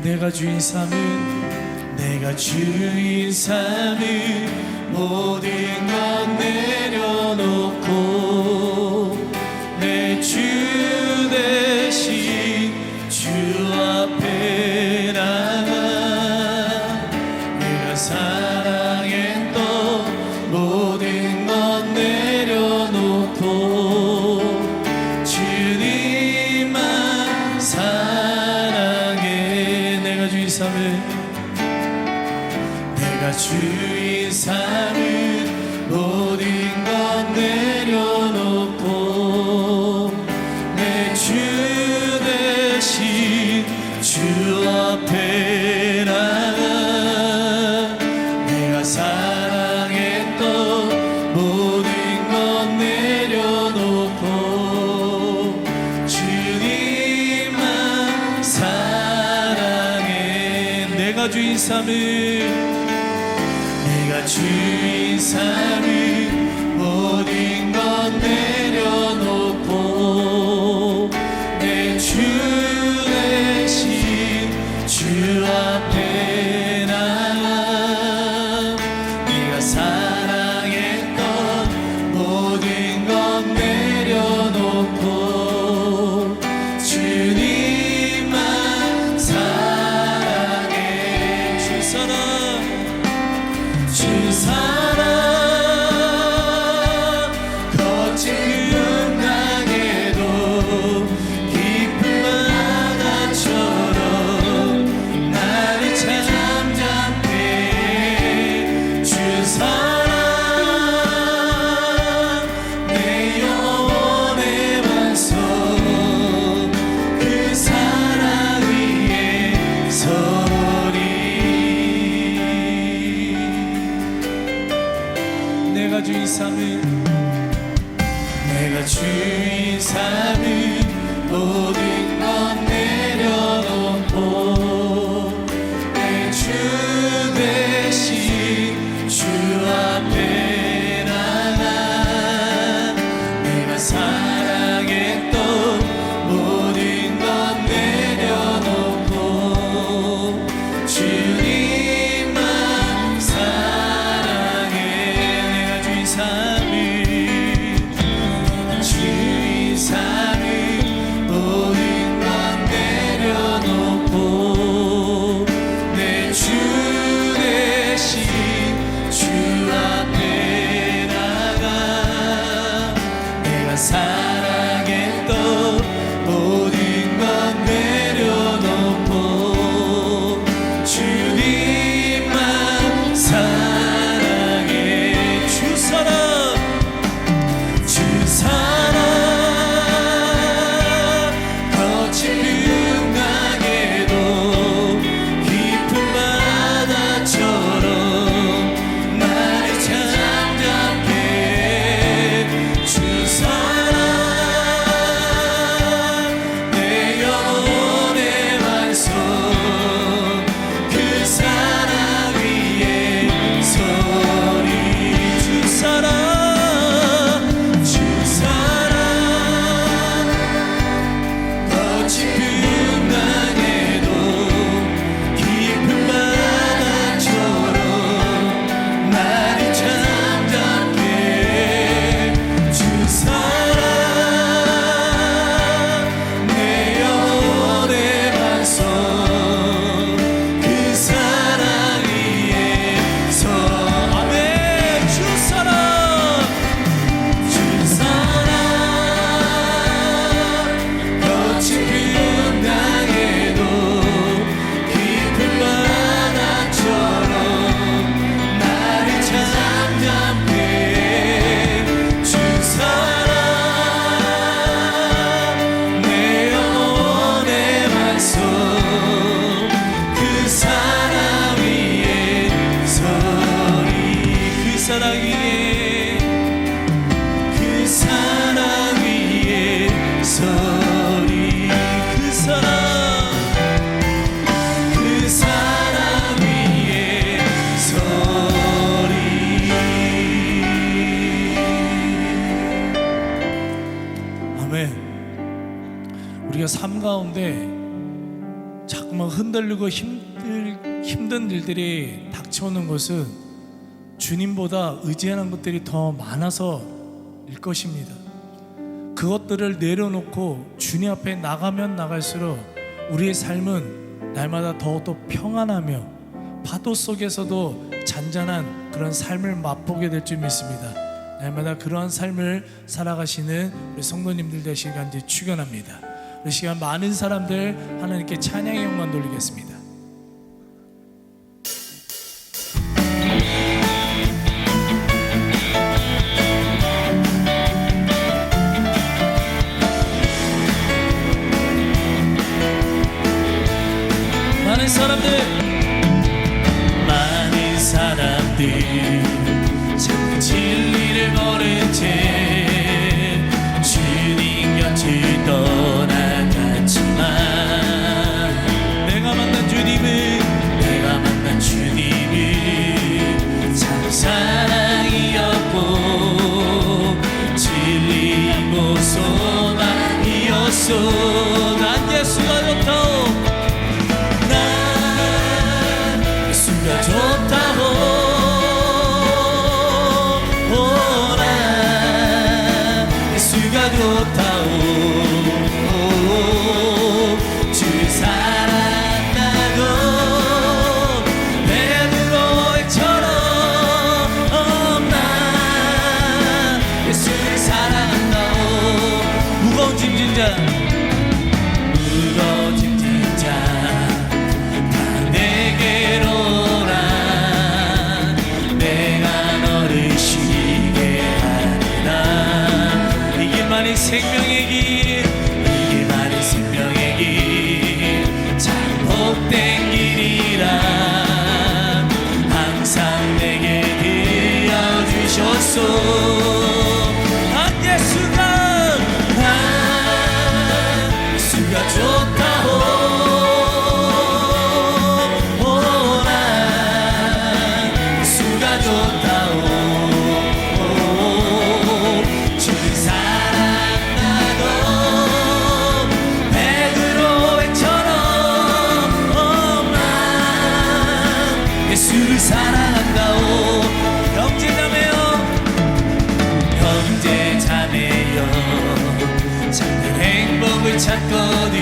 내가 주인 삼은 내가 주인 삼은 모든 것 내려놓고 내 주 대신 주 앞에 나가 내가 사랑했던 모든 것 내려놓고 주님만 사랑해. 내가 주인 삼은 내가 주인 삼은 모든 것 내려놓고 내 주 대신 주 앞에 나가 내가 사랑했던 모든 것 내려놓고 주님만 사랑해. 내가 주인 삼은 내가 주인 삼은 모든 것 내려놓고 내 주 대신 주 앞에 나가 네가 사랑했던 모든 것 내려놓고 주님만 사랑해. 주 사랑 주 사랑 거친 풍랑에도 깊은 바다처럼 나를 잠잠케 해. 주 사랑 내 영혼의 완성 그 사랑 위에 서리. 내가 주인 삼은 내가 주인 삼은 모든 것 내려놓고 내 주 대신 주 앞에 나가 내가 사랑했던 모든 것 내려놓고 주님만 사랑해. 내가 주인 삼은 주인 삼은 모든 것 내려놓고 내 주 대신 주 앞에 나가 내가 사랑했던 모든 것 내려놓고 주님만 사랑해. 주 사랑 주 사랑 거친 풍랑에도 깊은 바다처럼 나를 잠잠케 해. 주 사랑 아멘. 우리가 삶 가운데 자꾸만 흔들리고 힘든 일들이 닥쳐오는 것은 주님보다 의지하는 것들이 더 많아서일 것입니다. 그것들을 내려놓고 주님 앞에 나가면 나갈수록 우리의 삶은 날마다 더욱더 평안하며 파도 속에서도 잔잔한 그런 삶을 맛보게 될 줄 믿습니다. 날마다 그러한 삶을 살아가시는 우리 성도님들 되시길 간절히 축원합니다. 이 시간 많은 사람들 하나님께 찬양의 영광 돌리겠습니다. 많은 사람들 참 진리를 모른 채 주님 곁을 떠나갔지만 내가 만난 주님은 참 사랑이었고 진리이고 소망이었소. 난 예수가 좋다오. 예수가 좋다고 나 예수가 좋다고 주 사랑나고 베드로처럼 나 예수를 사랑한다고. 무거운 짐진 자 생명의 길, 이게 바로 생명의 길, 참 복된 길이라 항상 내게 들려주셨소. 예수가 좋다고 나 예수가 좋다고 예수를 사랑한다오. 형제자매여 참된 행복을 찾거든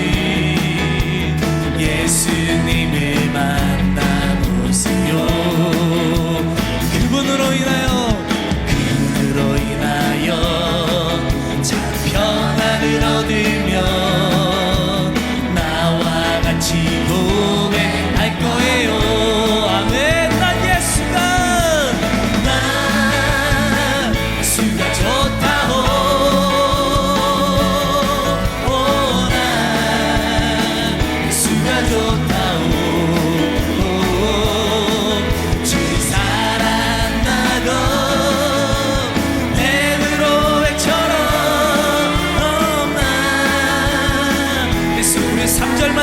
예수님을 만나보세요. 그분으로 인하여 참 평안을 얻으며 나와 같이 고백할 거예요.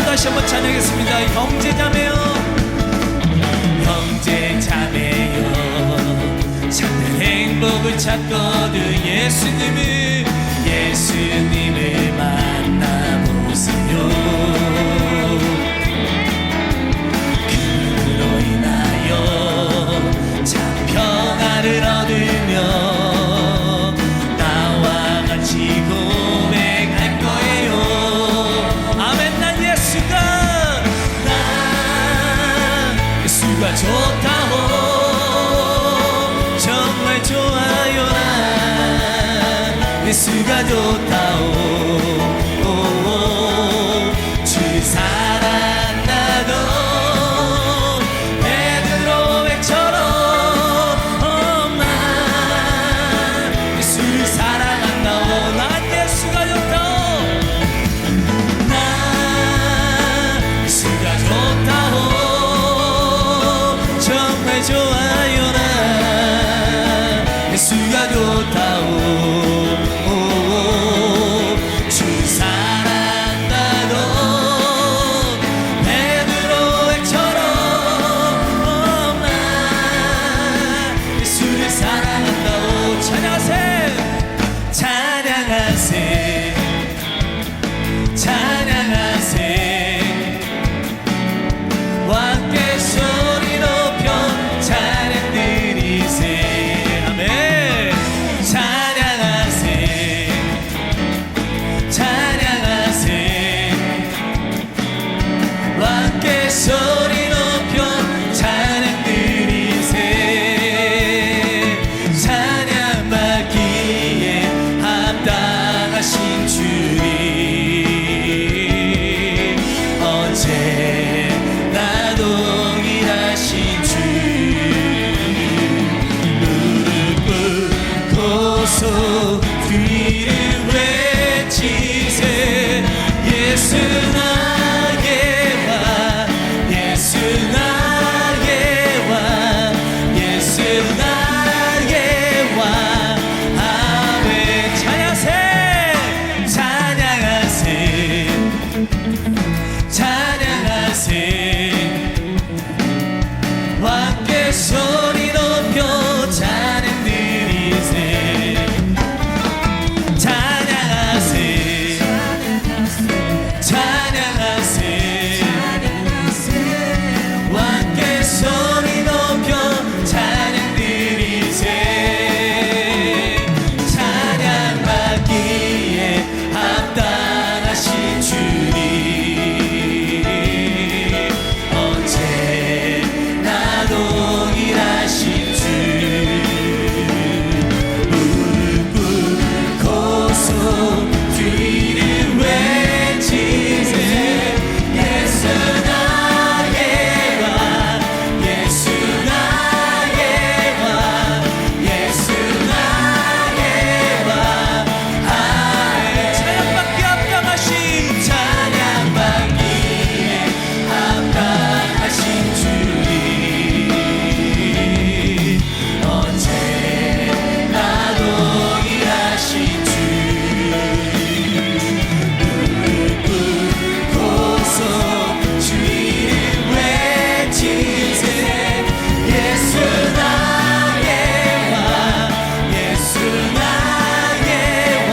다시 한번 찬양하겠습니다. 형제자매여 참된 행복을 찾거든 예수님을 만나보세요. 그로 인하여 참 평안을 얻으며 나와 같이 고백할 거예요. 아멘. 예수가 좋다고 정말 좋아요. 나 예수가 좋다고 주 사랑나도 베드로처럼 나 예수를 사랑한다고. 난 예수가 좋다고 예수가 좋다고 정말 좋아요. 나 예수가 좋다오. 뒤를 외치세 예수 나의 왕 예수 나의 왕 예수 나의 왕 아멘 찬양하세 찬양하세 찬양하세 왕께 소리 높여 찬양 드리세 찬양하세 찬양하세 왕께 소리 높여 찬양 드리세 찬양받기에 합당하신 주님 언제나 동일하신 주 무릎 꿇고서 뒤를 외치세 예수 나의 왕 예수 나의 왕 예수 나의 왕 아멘 찬양받기 합당하신 찬양받기에 합당하신 주님 언제나 동일하신 주 무릎 꿇고서 주를 외치세 예수 나의 왕 예수 나의 왕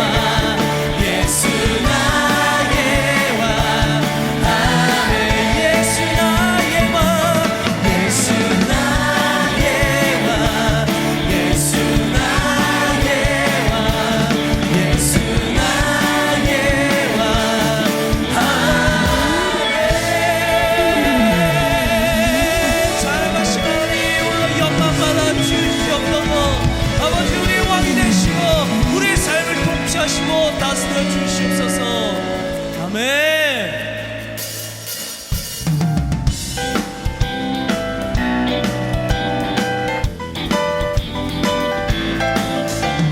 예수 나의 왕 아멘 예수 나의 왕 예수 나의 왕 예수 나의 왕 예수 나의 왕 아멘 살아가신 하나님 오늘 영광 받아 주시옵소서 아버지 우리 왕이 되시고 우리의 삶을 통치하시고 다스려 주시옵소서 아멘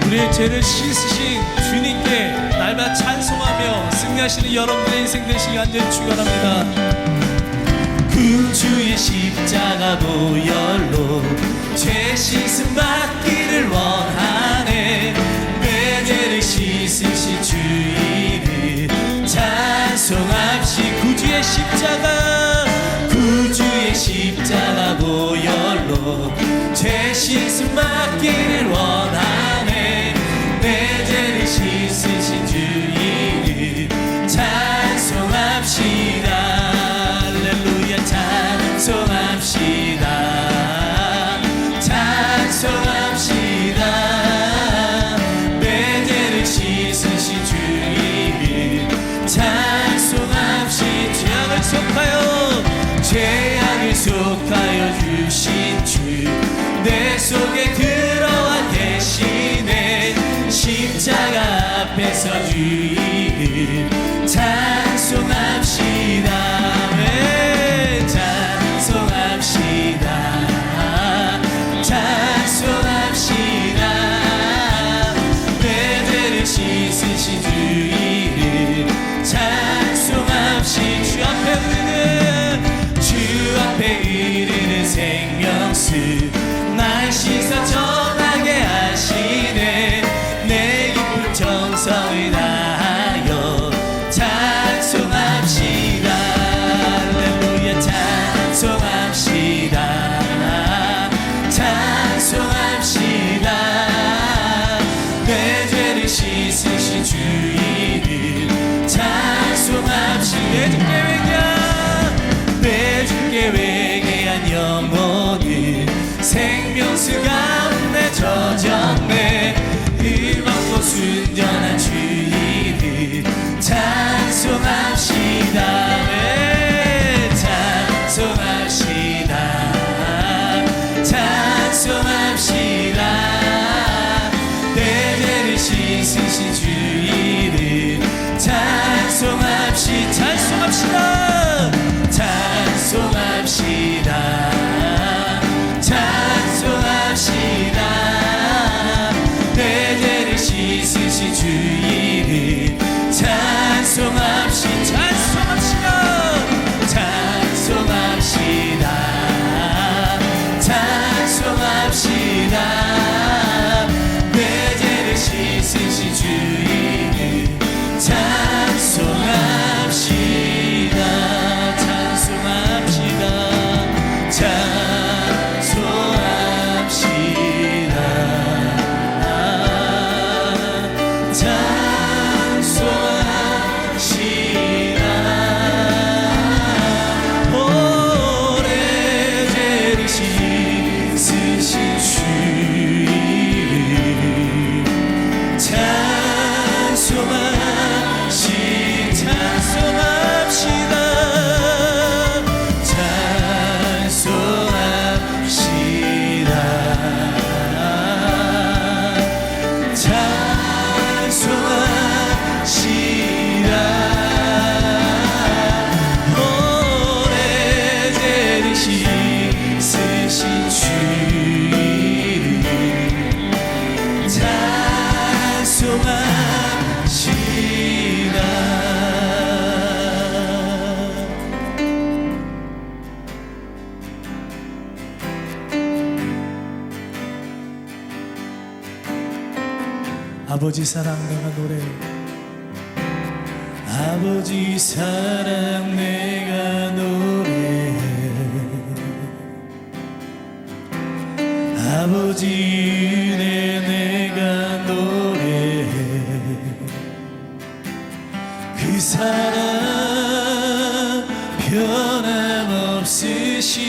우리의 죄를 씻으신 주님께 날마다 찬송하며 승리하시는 여러분들의 인생 되시기 간절히 축원합니다. 그 주의 십자가 보혈로 죄 씻음 받기를 원하네 내 죄를 씻으신 주 이름 찬송합시 구주의 십자가 구주의 십자가 보혈로 죄 씻음 받기를 원하네 내 죄를 씻으신 주 이름 찬송합시다 할렐루야 찬송합시다 찬송합시다 내 죄를 씻으신 주 이름 찬송합시 죄악을 속하여 죄악을 속하여 주신 주 내 속에 들어와 계시네 십자가 앞에서 주 이름 찬송합시다 네, 찬송합시다 찬송합시다 내 죄를 씻으신 주 이름 찬송합시 주 앞에 이르는 생명수 날 씻어 전하게 하시네 내 깊은 정성을 다하여 찬송합시다 할렐루야 찬송합시다 찬송합시다 내 죄를 씻으신 주 이름 찬송합시다 내 주께 회개한 내 주께 회개한 영혼을 생명수 가운데 젖었네 음악도 순전한 주 이름 찬송합시다 네, 찬송합시다 찬송합시다 내 죄를 씻으신 주 이름 찬송합시다 찬송합시다 찬송합시다 찬송합시다 내 죄를 씻으신 아버지 사랑 내가 노래 아버지 사랑 내가 노래 아버지 은혜 내가 노래 그 사랑 변함없으신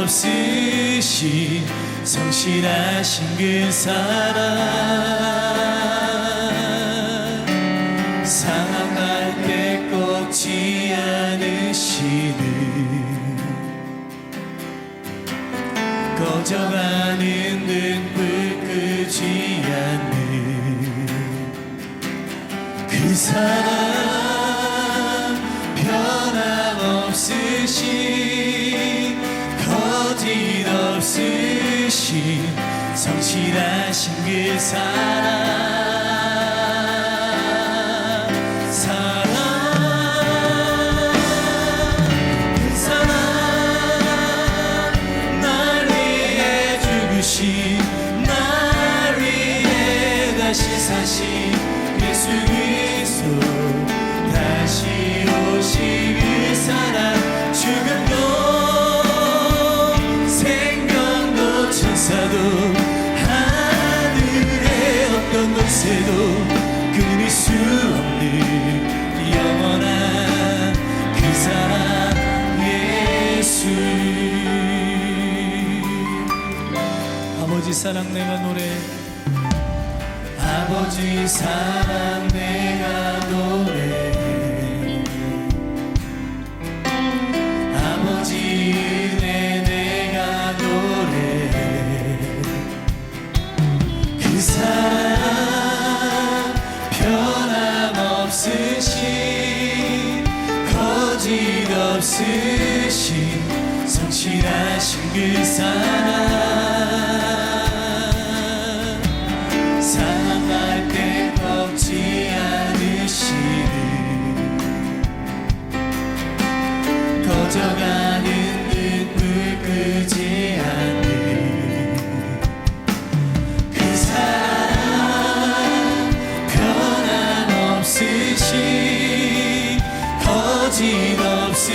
거짓없으신 성실하신 그 사랑 상할 때 꺾지 않으시는 꺼져가는 등불 끄지 않는 그 사랑 변함없으신 거짓없으신 성실하신 그 사랑 그 사랑 날 위해 죽으신 날 위해 다시 사신 예수 그리스도 다시 오신 그 사랑 죽음도 생명도 천사도 하늘의 어떤 권세도 끊을 수 없는 영원한 그 사랑 예수 아버지 사랑 내가 노래 아버지 사랑 내가 노래 아버지 은혜 내가 노래 그 사랑 변함없으신 거짓없으신 성실하신 그 사랑 상할 때 꺾지 않으시는 꺼져가는 등불 끄지 않는 그 사랑 변함없으신 거짓없으신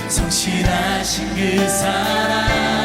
성실하신 그 사랑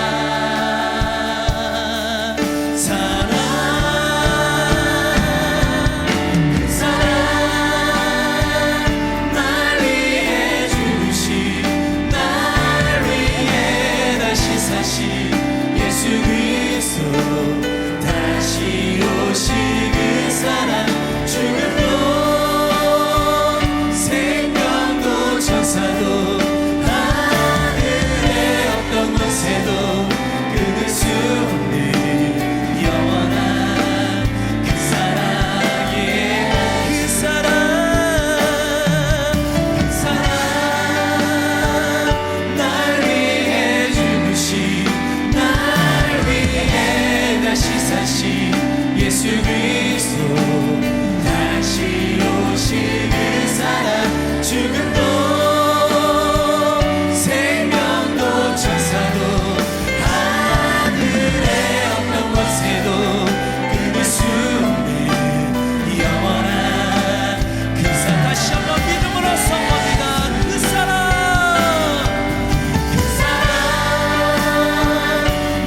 예수 그리스도 다시 오신 그 사랑 죽음도 생명도 천사도 하늘의 어떤 권세도 끊을 수 없는 영원한 그 사랑 다시 한번 믿음으로 선포합니다 그 사랑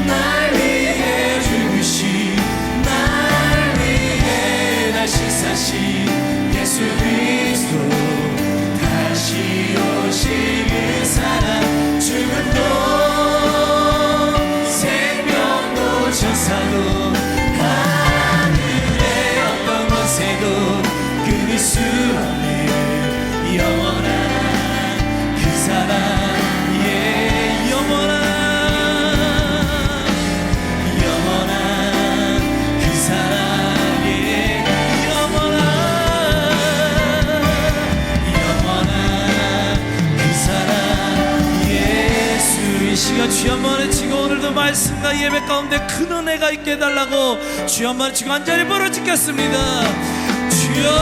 날 위해 죽으신 날 위해 말씀과 예배 가운데 큰 은혜가 있게 해달라고 주여 한번 지금 간절히 부르짖겠습니다. 주여.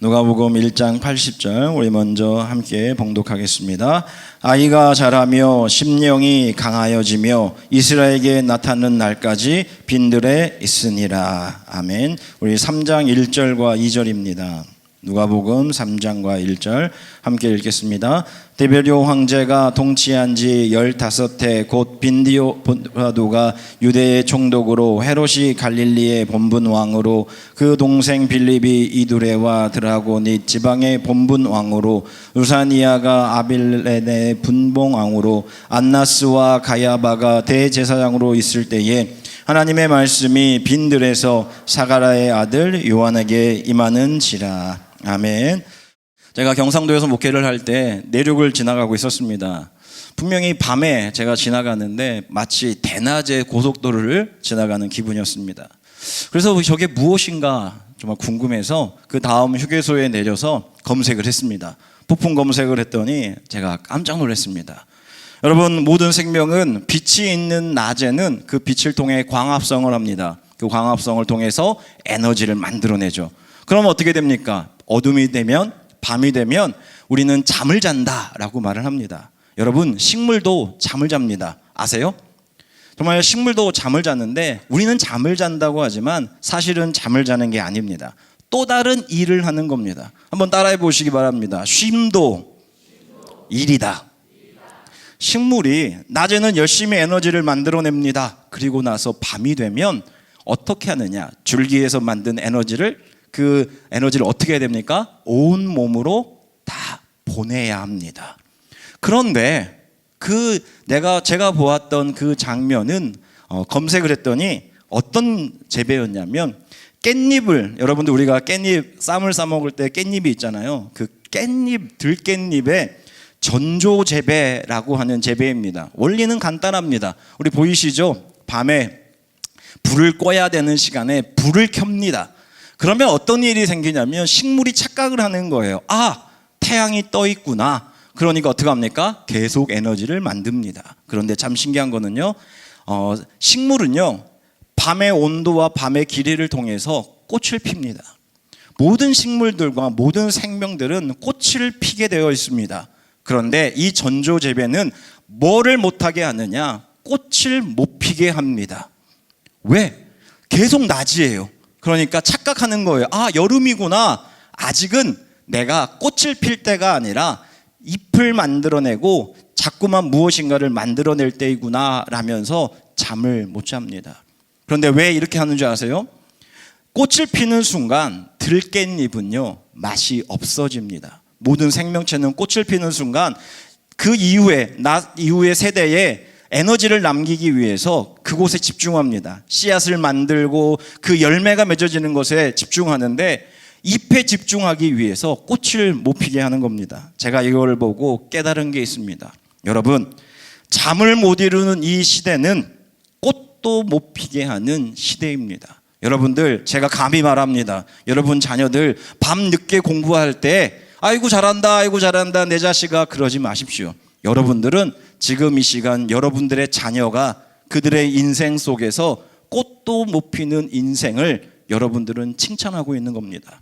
누가복음 1장 80절 우리 먼저 함께 봉독하겠습니다. 아이가 자라며 심령이 강하여지며 이스라엘에게 나타나는 날까지 빈들에 있으니라. 아멘. 우리 3장 1절과 2절입니다. 누가복음 3장과 1절 함께 읽겠습니다. 데베rio 황제가 통치한 지 15해 곧 빈디오라도가 유대의 총독으로 헤롯이 갈릴리의 본분 왕으로 그 동생 빌립이 이두레와 드라곤이 지방의 본분 왕으로 루사니아가 아빌레네 분봉 왕으로 안나스와 가야바가 대제사장으로 있을 때에 하나님의 말씀이 빈들에서 사가랴의 아들 요한에게 임하는지라. 아멘. 제가 경상도에서 목회를 할 때 내륙을 지나가고 있었습니다. 분명히 밤에 제가 지나가는데 마치 대낮에 고속도로를 지나가는 기분이었습니다. 그래서 저게 무엇인가 정말 궁금해서 그 다음 휴게소에 내려서 검색을 했습니다. 부품 검색을 했더니 제가 깜짝 놀랐습니다. 여러분, 모든 생명은 빛이 있는 낮에는 그 빛을 통해 광합성을 합니다. 그 광합성을 통해서 에너지를 만들어내죠. 그럼 어떻게 됩니까? 어둠이 되면, 밤이 되면 우리는 잠을 잔다라고 말을 합니다. 여러분, 식물도 잠을 잡니다. 아세요? 정말 식물도 잠을 자는데 우리는 잠을 잔다고 하지만 사실은 잠을 자는 게 아닙니다. 또 다른 일을 하는 겁니다. 한번 따라해 보시기 바랍니다. 쉼도 일이다. 식물이 낮에는 열심히 에너지를 만들어냅니다. 그리고 나서 밤이 되면 어떻게 하느냐? 줄기에서 만든 그 에너지를 어떻게 해야 됩니까? 온 몸으로 다 보내야 합니다. 그런데 제가 보았던 그 장면은 검색을 했더니 어떤 재배였냐면 깻잎을, 여러분들 우리가 깻잎 쌈을 싸 먹을 때 깻잎이 있잖아요. 그 깻잎, 들깻잎에 전조 재배라고 하는 재배입니다. 원리는 간단합니다. 우리 보이시죠? 밤에 불을 꺼야 되는 시간에 불을 켭니다. 그러면 어떤 일이 생기냐면 식물이 착각을 하는 거예요. 아, 태양이 떠 있구나. 그러니까 어떻게 합니까? 계속 에너지를 만듭니다. 그런데 참 신기한 거는요, 식물은요, 밤의 온도와 밤의 길이를 통해서 꽃을 핍니다. 모든 식물들과 모든 생명들은 꽃을 피게 되어 있습니다. 그런데 이 전조 재배는 뭐를 못하게 하느냐? 꽃을 못 피게 합니다. 왜? 계속 낮이에요. 그러니까 착각하는 거예요. 아, 여름이구나. 아직은 내가 꽃을 필 때가 아니라 잎을 만들어내고 자꾸만 무엇인가를 만들어낼 때이구나 라면서 잠을 못 잡니다. 그런데 왜 이렇게 하는 줄 아세요? 꽃을 피는 순간 들깻잎은요, 맛이 없어집니다. 모든 생명체는 꽃을 피는 순간 그 이후에 세대에 에너지를 남기기 위해서 그곳에 집중합니다. 씨앗을 만들고 그 열매가 맺어지는 것에 집중하는데 잎에 집중하기 위해서 꽃을 못 피게 하는 겁니다. 제가 이걸 보고 깨달은 게 있습니다. 여러분, 잠을 못 이루는 이 시대는 꽃도 못 피게 하는 시대입니다. 여러분들, 제가 감히 말합니다. 여러분 자녀들 밤 늦게 공부할 때 아이고 잘한다 내 자식아, 그러지 마십시오. 여러분들은 지금 이 시간 여러분들의 자녀가 그들의 인생 속에서 꽃도 못 피는 인생을 여러분들은 칭찬하고 있는 겁니다.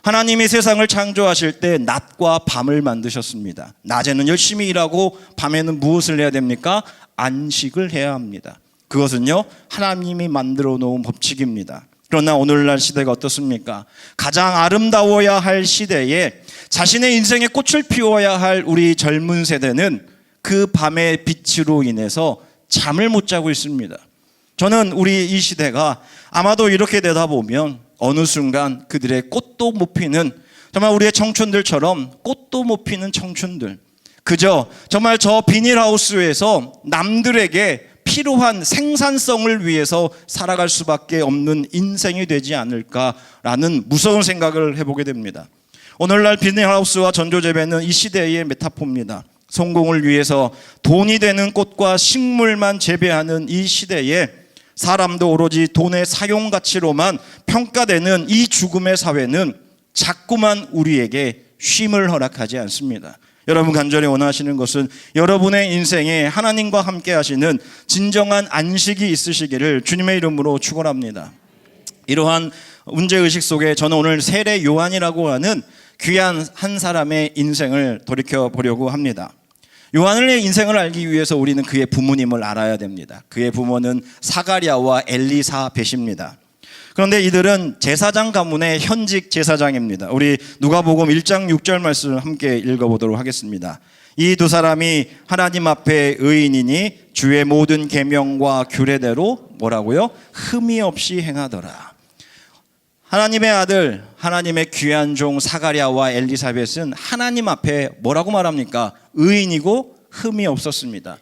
하나님이 세상을 창조하실 때 낮과 밤을 만드셨습니다. 낮에는 열심히 일하고 밤에는 무엇을 해야 됩니까? 안식을 해야 합니다. 그것은요, 하나님이 만들어 놓은 법칙입니다. 그러나 오늘날 시대가 어떻습니까? 가장 아름다워야 할 시대에 자신의 인생의 꽃을 피워야 할 우리 젊은 세대는 그 밤의 빛으로 인해서 잠을 못 자고 있습니다. 저는 우리 이 시대가 아마도 이렇게 되다 보면 어느 순간 그들의 꽃도 못 피는, 정말 우리의 청춘들처럼 꽃도 못 피는 청춘들, 그저 정말 저 비닐하우스에서 남들에게 필요한 생산성을 위해서 살아갈 수밖에 없는 인생이 되지 않을까라는 무서운 생각을 해보게 됩니다. 오늘날 비닐하우스와 전조재배는 이 시대의 메타포입니다. 성공을 위해서 돈이 되는 꽃과 식물만 재배하는 이 시대에 사람도 오로지 돈의 사용 가치로만 평가되는 이 죽음의 사회는 자꾸만 우리에게 쉼을 허락하지 않습니다. 여러분 간절히 원하시는 것은 여러분의 인생에 하나님과 함께 하시는 진정한 안식이 있으시기를 주님의 이름으로 축원합니다. 이러한 문제의식 속에 저는 오늘 세례 요한이라고 하는 귀한 한 사람의 인생을 돌이켜보려고 합니다. 요한의 인생을 알기 위해서 우리는 그의 부모님을 알아야 됩니다. 그의 부모는 사가랴와 엘리사벳입니다. 그런데 이들은 제사장 가문의 현직 제사장입니다. 우리 누가복음 1장 6절 말씀을 함께 읽어보도록 하겠습니다. 이 두 사람이 하나님 앞에 의인이니 주의 모든 계명과 규례대로 뭐라고요? 흠이 없이 행하더라. 하나님의 아들, 하나님의 귀한 종 사가랴와 엘리사벳은 하나님 앞에 뭐라고 말합니까? 의인이고 흠이 없었습니다.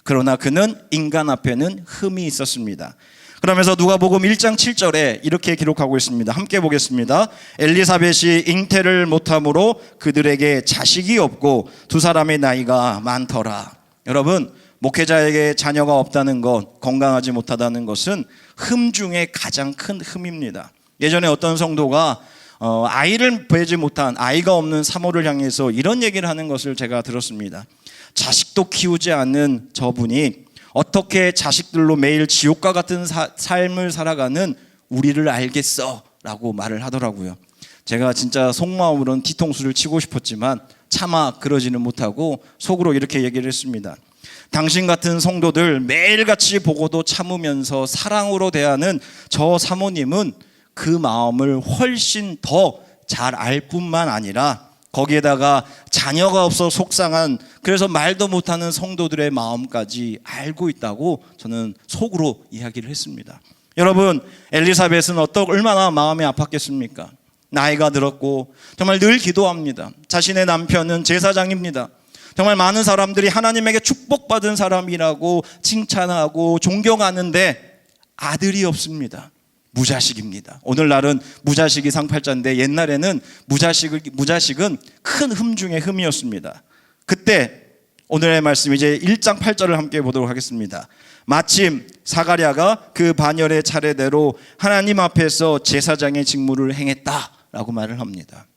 그러나 그는 인간 앞에는 흠이 있었습니다. 그러면서 누가복음 1장 7절에 이렇게 기록하고 있습니다. 함께 보겠습니다. 엘리사벳이 잉태를 못함으로 그들에게 자식이 없고 두 사람의 나이가 많더라. 여러분, 목회자에게 자녀가 없다는 것, 건강하지 못하다는 것은 흠 중에 가장 큰 흠입니다. 예전에 어떤 성도가 아이를 보지 못한, 아이가 없는 사모를 향해서 이런 얘기를 하는 것을 제가 들었습니다. 자식도 키우지 않는 저분이 어떻게 자식들로 매일 지옥과 같은 삶을 살아가는 우리를 알겠어 라고 말을 하더라고요. 제가 진짜 속마음으로는 뒤통수를 치고 싶었지만 차마 그러지는 못하고 속으로 이렇게 얘기를 했습니다. 당신 같은 성도들 매일같이 보고도 참으면서 사랑으로 대하는 저 사모님은 그 마음을 훨씬 더 잘 알 뿐만 아니라 거기에다가 자녀가 없어 속상한, 그래서 말도 못하는 성도들의 마음까지 알고 있다고 저는 속으로 이야기를 했습니다. 여러분, 엘리사벳은 얼마나 마음이 아팠겠습니까? 나이가 들었고 정말 늘 기도합니다. 자신의 남편은 제사장입니다. 정말 많은 사람들이 하나님에게 축복받은 사람이라고 칭찬하고 존경하는데 아들이 없습니다. 무자식입니다. 오늘날은 무자식이 상팔자인데 옛날에는 무자식은 큰 흠 중에 흠이었습니다. 그때 오늘의 말씀 이제 1장 8절을 함께 보도록 하겠습니다. 마침 사가랴가 그 반열의 차례대로 하나님 앞에서 제사장의 직무를 행했다라고 말을 합니다.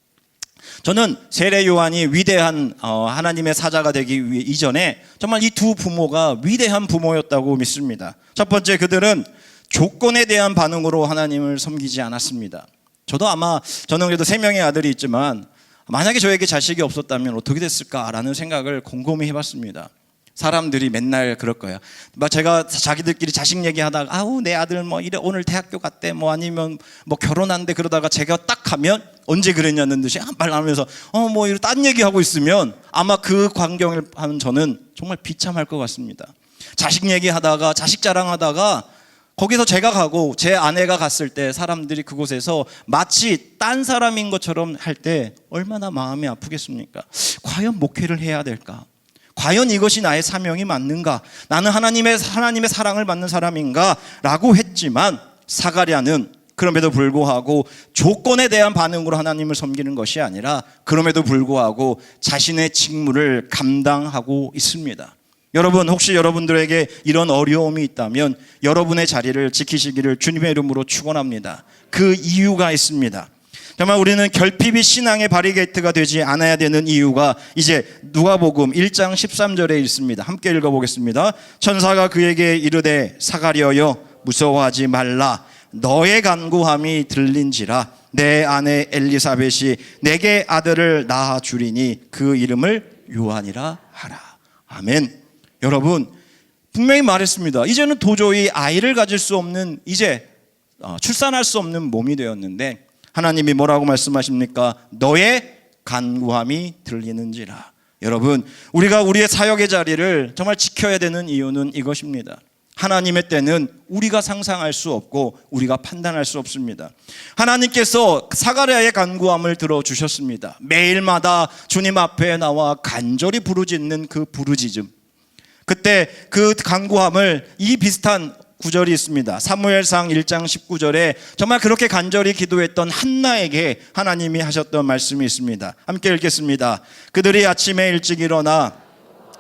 저는 세례 요한이 위대한 하나님의 사자가 되기 이전에 정말 이 두 부모가 위대한 부모였다고 믿습니다. 첫 번째, 그들은 조건에 대한 반응으로 하나님을 섬기지 않았습니다. 저는 그래도 3명의 아들이 있지만 만약에 저에게 자식이 없었다면 어떻게 됐을까라는 생각을 곰곰이 해봤습니다. 사람들이 맨날 그럴 거예요. 제가 자기들끼리 자식 얘기하다가 아우 내 아들 뭐 이래 오늘 대학교 갔대 뭐 아니면 뭐 결혼한대 그러다가 제가 딱 가면 언제 그랬냐는 듯이 말 안 하면서 뭐 이런 딴 얘기하고 있으면 아마 그 광경을 하는 저는 정말 비참할 것 같습니다. 자식 얘기하다가 자식 자랑하다가 거기서 제가 가고 제 아내가 갔을 때 사람들이 그곳에서 마치 딴 사람인 것처럼 할 때 얼마나 마음이 아프겠습니까? 과연 목회를 해야 될까? 과연 이것이 나의 사명이 맞는가? 나는 하나님의 사랑을 받는 사람인가? 라고 했지만 사가랴는 그럼에도 불구하고 조건에 대한 반응으로 하나님을 섬기는 것이 아니라 그럼에도 불구하고 자신의 직무를 감당하고 있습니다. 여러분, 혹시 여러분들에게 이런 어려움이 있다면 여러분의 자리를 지키시기를 주님의 이름으로 축원합니다. 그 이유가 있습니다. 정말 우리는 결핍이 신앙의 바리게이트가 되지 않아야 되는 이유가 이제 누가복음 1장 13절에 있습니다. 함께 읽어보겠습니다. 천사가 그에게 이르되 사가랴여 무서워하지 말라. 너의 간구함이 들린지라. 내 아내 엘리사벳이 내게 아들을 낳아 주리니 그 이름을 요한이라 하라. 아멘. 여러분, 분명히 말했습니다. 이제는 도저히 아이를 가질 수 없는, 이제 출산할 수 없는 몸이 되었는데 하나님이 뭐라고 말씀하십니까? 너의 간구함이 들리는지라. 여러분, 우리가 우리의 사역의 자리를 정말 지켜야 되는 이유는 이것입니다. 하나님의 때는 우리가 상상할 수 없고 우리가 판단할 수 없습니다. 하나님께서 사가랴의 간구함을 들어주셨습니다. 매일마다 주님 앞에 나와 간절히 부르짖는 그 부르짖음, 그때 그 간구함을 이 비슷한 구절이 있습니다. 사무엘상 1장 19절에 정말 그렇게 간절히 기도했던 한나에게 하나님이 하셨던 말씀이 있습니다. 함께 읽겠습니다. 그들이 아침에 일찍 일어나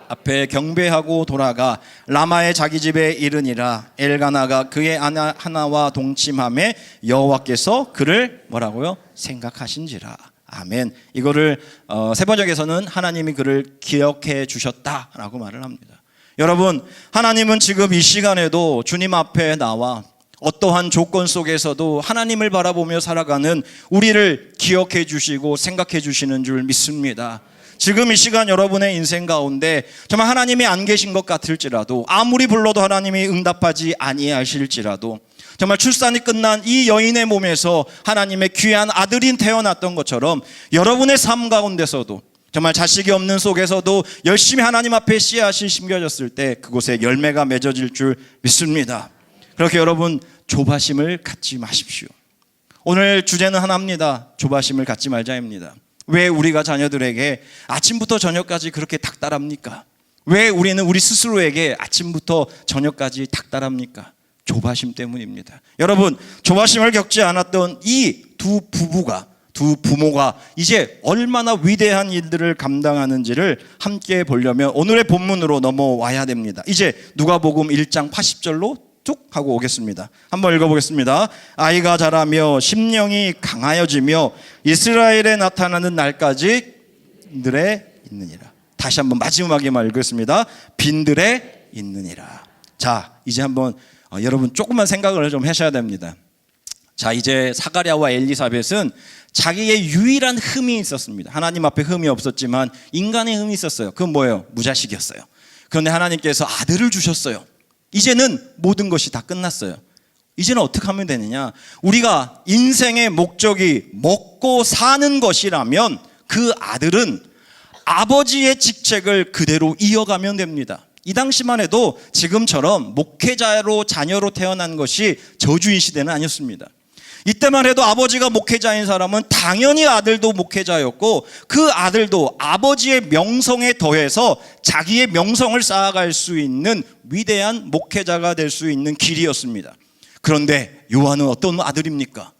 앞에 경배하고 돌아가 라마의 자기 집에 이르니라. 엘가나가 그의 아내 하나와 동침함에 여호와께서 그를 뭐라고요? 생각하신지라. 아멘. 이거를 세번역에서는 하나님이 그를 기억해 주셨다라고 말을 합니다. 여러분, 하나님은 지금 이 시간에도 주님 앞에 나와 어떠한 조건 속에서도 하나님을 바라보며 살아가는 우리를 기억해 주시고 생각해 주시는 줄 믿습니다. 지금 이 시간 여러분의 인생 가운데 정말 하나님이 안 계신 것 같을지라도, 아무리 불러도 하나님이 응답하지 아니하실지라도, 정말 출산이 끝난 이 여인의 몸에서 하나님의 귀한 아들이 태어났던 것처럼 여러분의 삶 가운데서도 정말 자식이 없는 속에서도 열심히 하나님 앞에 씨앗이 심겨졌을 때 그곳에 열매가 맺어질 줄 믿습니다. 그렇게 여러분 조바심을 갖지 마십시오. 오늘 주제는 하나입니다. 조바심을 갖지 말자입니다. 왜 우리가 자녀들에게 아침부터 저녁까지 그렇게 닥달합니까? 왜 우리는 우리 스스로에게 아침부터 저녁까지 닥달합니까? 조바심 때문입니다. 여러분, 조바심을 겪지 않았던 이 두 부모가 이제 얼마나 위대한 일들을 감당하는지를 함께 보려면 오늘의 본문으로 넘어와야 됩니다. 이제 누가복음 1장 80절로 쭉 하고 오겠습니다. 한번 읽어보겠습니다. 아이가 자라며 심령이 강하여지며 이스라엘에 나타나는 날까지 빈들에 있느니라. 다시 한번 마지막에만 읽겠습니다. 빈들에 있느니라. 자, 이제 한번 여러분 조금만 생각을 좀 하셔야 됩니다. 자, 이제 사가랴와 엘리사벳은 자기의 유일한 흠이 있었습니다. 하나님 앞에 흠이 없었지만 인간의 흠이 있었어요. 그건 뭐예요? 무자식이었어요. 그런데 하나님께서 아들을 주셨어요. 이제는 모든 것이 다 끝났어요. 이제는 어떻게 하면 되느냐? 우리가 인생의 목적이 먹고 사는 것이라면 그 아들은 아버지의 직책을 그대로 이어가면 됩니다. 이 당시만 해도 지금처럼 목회자로 자녀로 태어난 것이 저주인 시대는 아니었습니다. 이때만 해도 아버지가 목회자인 사람은 당연히 아들도 목회자였고 그 아들도 아버지의 명성에 더해서 자기의 명성을 쌓아갈 수 있는 위대한 목회자가 될 수 있는 길이었습니다. 그런데 요한은 어떤 아들입니까?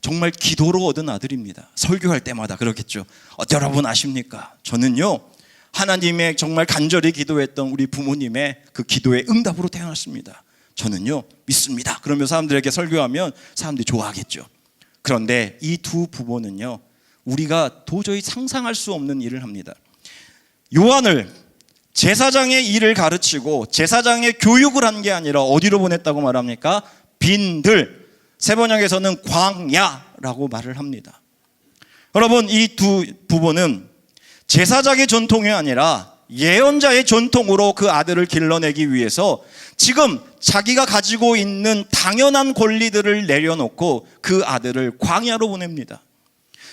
정말 기도로 얻은 아들입니다. 설교할 때마다 그렇겠죠. 여러분 아십니까? 저는요, 하나님의 정말 간절히 기도했던 우리 부모님의 그 기도의 응답으로 태어났습니다. 저는요 믿습니다. 그러면 사람들에게 설교하면 사람들이 좋아하겠죠. 그런데 이 두 부모는요, 우리가 도저히 상상할 수 없는 일을 합니다. 요한을 제사장의 일을 가르치고 제사장의 교육을 한 게 아니라 어디로 보냈다고 말합니까? 빈들, 세번역에서는 광야라고 말을 합니다. 여러분, 이 두 부부는 제사장의 전통이 아니라 예언자의 전통으로 그 아들을 길러내기 위해서 지금 자기가 가지고 있는 당연한 권리들을 내려놓고 그 아들을 광야로 보냅니다.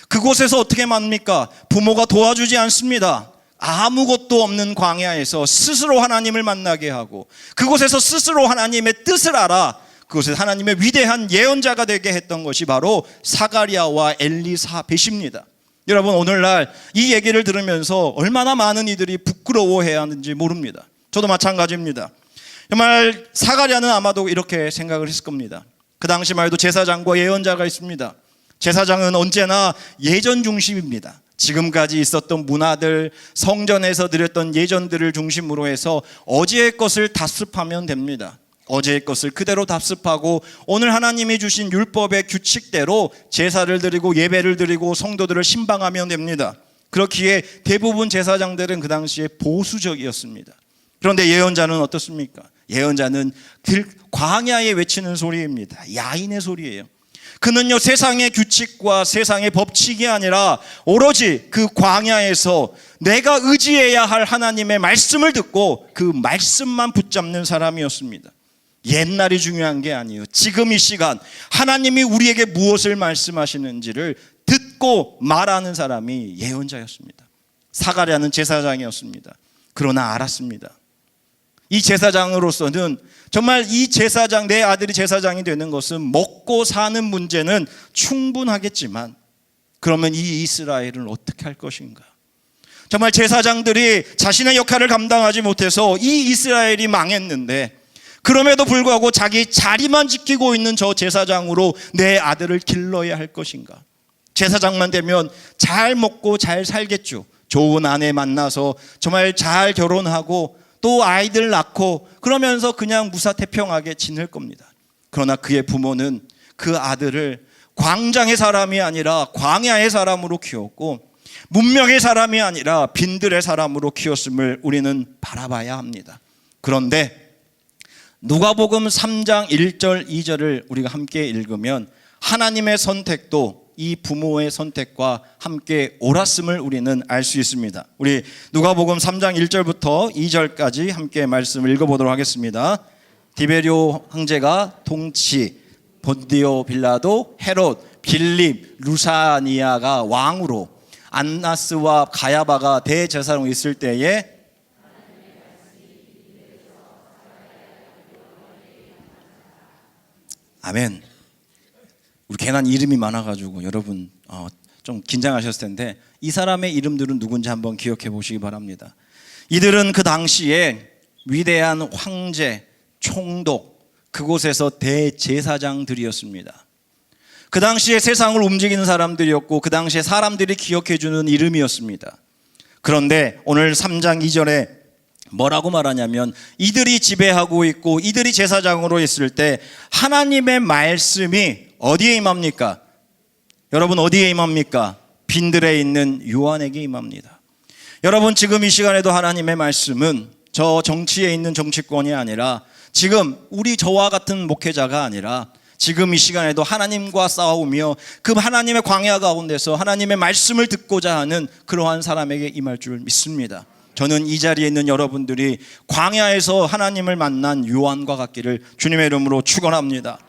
그곳에서 어떻게 합니까? 부모가 도와주지 않습니다. 아무것도 없는 광야에서 스스로 하나님을 만나게 하고 그곳에서 스스로 하나님의 뜻을 알아 그곳에서 하나님의 위대한 예언자가 되게 했던 것이 바로 사가랴와 엘리사벳입니다. 여러분, 오늘날 이 얘기를 들으면서 얼마나 많은 이들이 부끄러워해야 하는지 모릅니다. 저도 마찬가지입니다. 정말 사가랴는 아마도 이렇게 생각을 했을 겁니다. 그 당시만 해도 제사장과 예언자가 있습니다. 제사장은 언제나 예전 중심입니다. 지금까지 있었던 문화들, 성전에서 드렸던 예전들을 중심으로 해서 어제의 것을 답습하면 됩니다. 어제의 것을 그대로 답습하고 오늘 하나님이 주신 율법의 규칙대로 제사를 드리고 예배를 드리고 성도들을 신방하면 됩니다. 그렇기에 대부분 제사장들은 그 당시에 보수적이었습니다. 그런데 예언자는 어떻습니까? 예언자는 광야에 외치는 소리입니다. 야인의 소리예요. 그는요, 세상의 규칙과 세상의 법칙이 아니라 오로지 그 광야에서 내가 의지해야 할 하나님의 말씀을 듣고 그 말씀만 붙잡는 사람이었습니다. 옛날이 중요한 게 아니에요. 지금 이 시간 하나님이 우리에게 무엇을 말씀하시는지를 듣고 말하는 사람이 예언자였습니다. 사가랴는 제사장이었습니다. 그러나 알았습니다. 이 제사장으로서는 정말 이 제사장, 내 아들이 제사장이 되는 것은 먹고 사는 문제는 충분하겠지만 그러면 이 이스라엘은 어떻게 할 것인가? 정말 제사장들이 자신의 역할을 감당하지 못해서 이 이스라엘이 망했는데 그럼에도 불구하고 자기 자리만 지키고 있는 저 제사장으로 내 아들을 길러야 할 것인가? 제사장만 되면 잘 먹고 잘 살겠죠. 좋은 아내 만나서 정말 잘 결혼하고 또 아이들 낳고 그러면서 그냥 무사태평하게 지낼 겁니다. 그러나 그의 부모는 그 아들을 광장의 사람이 아니라 광야의 사람으로 키웠고 문명의 사람이 아니라 빈들의 사람으로 키웠음을 우리는 바라봐야 합니다. 그런데 누가복음 3장 1절 2절을 우리가 함께 읽으면 하나님의 선택도 이 부모의 선택과 함께 옳았음을 우리는 알 수 있습니다. 우리 누가복음 3장 1절부터 2절까지 함께 말씀을 읽어보도록 하겠습니다. 디베리오 황제가 통치, 본디오 빌라도, 헤롯, 빌립, 루사니아가 왕으로, 안나스와 가야바가 대제사장으로 있을 때에 아멘. 우리 괜한 이름이 많아가지고 여러분 좀 긴장하셨을 텐데 이 사람의 이름들은 누군지 한번 기억해 보시기 바랍니다. 이들은 그 당시에 위대한 황제, 총독, 그곳에서 대제사장들이었습니다. 그 당시에 세상을 움직이는 사람들이었고 그 당시에 사람들이 기억해 주는 이름이었습니다. 그런데 오늘 3장 2절에 뭐라고 말하냐면 이들이 지배하고 있고 이들이 제사장으로 있을 때 하나님의 말씀이 어디에 임합니까? 여러분 어디에 임합니까? 빈들에 있는 요한에게 임합니다. 여러분 지금 이 시간에도 하나님의 말씀은 저 정치에 있는 정치권이 아니라 지금 우리 저와 같은 목회자가 아니라 지금 이 시간에도 하나님과 싸우며 그 하나님의 광야 가운데서 하나님의 말씀을 듣고자 하는 그러한 사람에게 임할 줄 믿습니다. 저는 이 자리에 있는 여러분들이 광야에서 하나님을 만난 요한과 같기를 주님의 이름으로 축원합니다.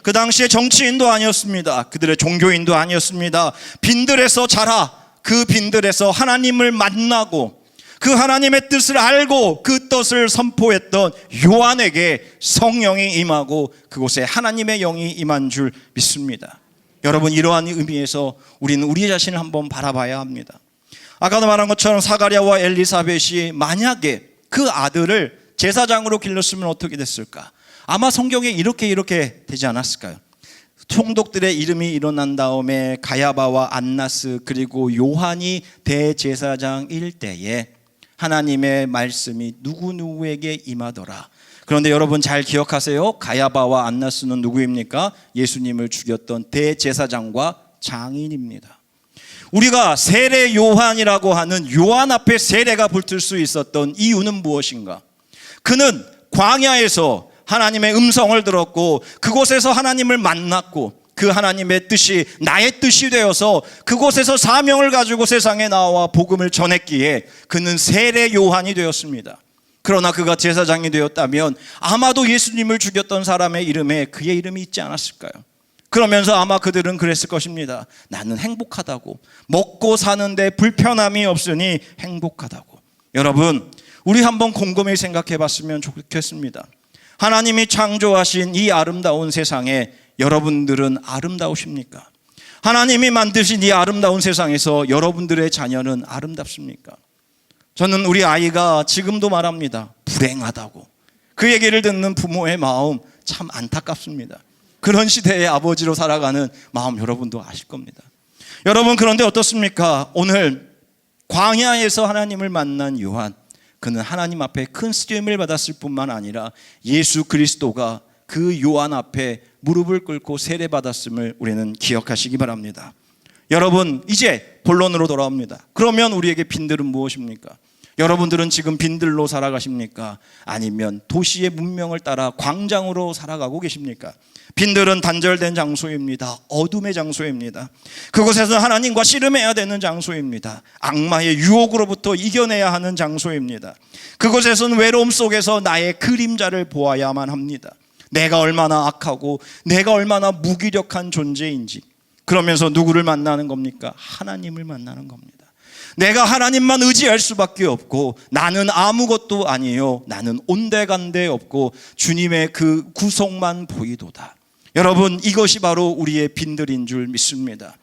그 당시에 정치인도 아니었습니다. 그들의 종교인도 아니었습니다. 빈들에서 자라 그 빈들에서 하나님을 만나고 그 하나님의 뜻을 알고 그 뜻을 선포했던 요한에게 성령이 임하고 그곳에 하나님의 영이 임한 줄 믿습니다. 여러분 이러한 의미에서 우리는 우리 자신을 한번 바라봐야 합니다. 아까도 말한 것처럼 사가랴와 엘리사벳이 만약에 그 아들을 제사장으로 길렀으면 어떻게 됐을까? 아마 성경에 이렇게 되지 않았을까요? 총독들의 이름이 일어난 다음에 가야바와 안나스 그리고 요한이 대제사장일 때에 하나님의 말씀이 누구누구에게 임하더라. 그런데 여러분 잘 기억하세요. 가야바와 안나스는 누구입니까? 예수님을 죽였던 대제사장과 장인입니다. 우리가 세례 요한이라고 하는 요한 앞에 세례가 붙을 수 있었던 이유는 무엇인가? 그는 광야에서 하나님의 음성을 들었고 그곳에서 하나님을 만났고 그 하나님의 뜻이 나의 뜻이 되어서 그곳에서 사명을 가지고 세상에 나와 복음을 전했기에 그는 세례 요한이 되었습니다. 그러나 그가 제사장이 되었다면 아마도 예수님을 죽였던 사람의 이름에 그의 이름이 있지 않았을까요? 그러면서 아마 그들은 그랬을 것입니다. 나는 행복하다고, 먹고 사는데 불편함이 없으니 행복하다고. 여러분 우리 한번 곰곰이 생각해 봤으면 좋겠습니다. 하나님이 창조하신 이 아름다운 세상에 여러분들은 아름다우십니까? 하나님이 만드신 이 아름다운 세상에서 여러분들의 자녀는 아름답습니까? 저는 우리 아이가 지금도 말합니다. 불행하다고. 그 얘기를 듣는 부모의 마음 참 안타깝습니다. 그런 시대의 아버지로 살아가는 마음 여러분도 아실 겁니다. 여러분 그런데 어떻습니까? 오늘 광야에서 하나님을 만난 요한, 그는 하나님 앞에 큰 쓰임을 받았을 뿐만 아니라 예수 그리스도가 그 요한 앞에 무릎을 꿇고 세례받았음을 우리는 기억하시기 바랍니다. 여러분 이제 본론으로 돌아옵니다. 그러면 우리에게 빈들은 무엇입니까? 여러분들은 지금 빈들로 살아가십니까? 아니면 도시의 문명을 따라 광장으로 살아가고 계십니까? 빈들은 단절된 장소입니다. 어둠의 장소입니다. 그곳에서 하나님과 씨름해야 되는 장소입니다. 악마의 유혹으로부터 이겨내야 하는 장소입니다. 그곳에서는 외로움 속에서 나의 그림자를 보아야만 합니다. 내가 얼마나 악하고 내가 얼마나 무기력한 존재인지. 그러면서 누구를 만나는 겁니까? 하나님을 만나는 겁니다. 내가 하나님만 의지할 수밖에 없고 나는 아무것도 아니요 나는 온데간데 없고 주님의 그 구속만 보이도다. 여러분 이것이 바로 우리의 빈들인 줄 믿습니다.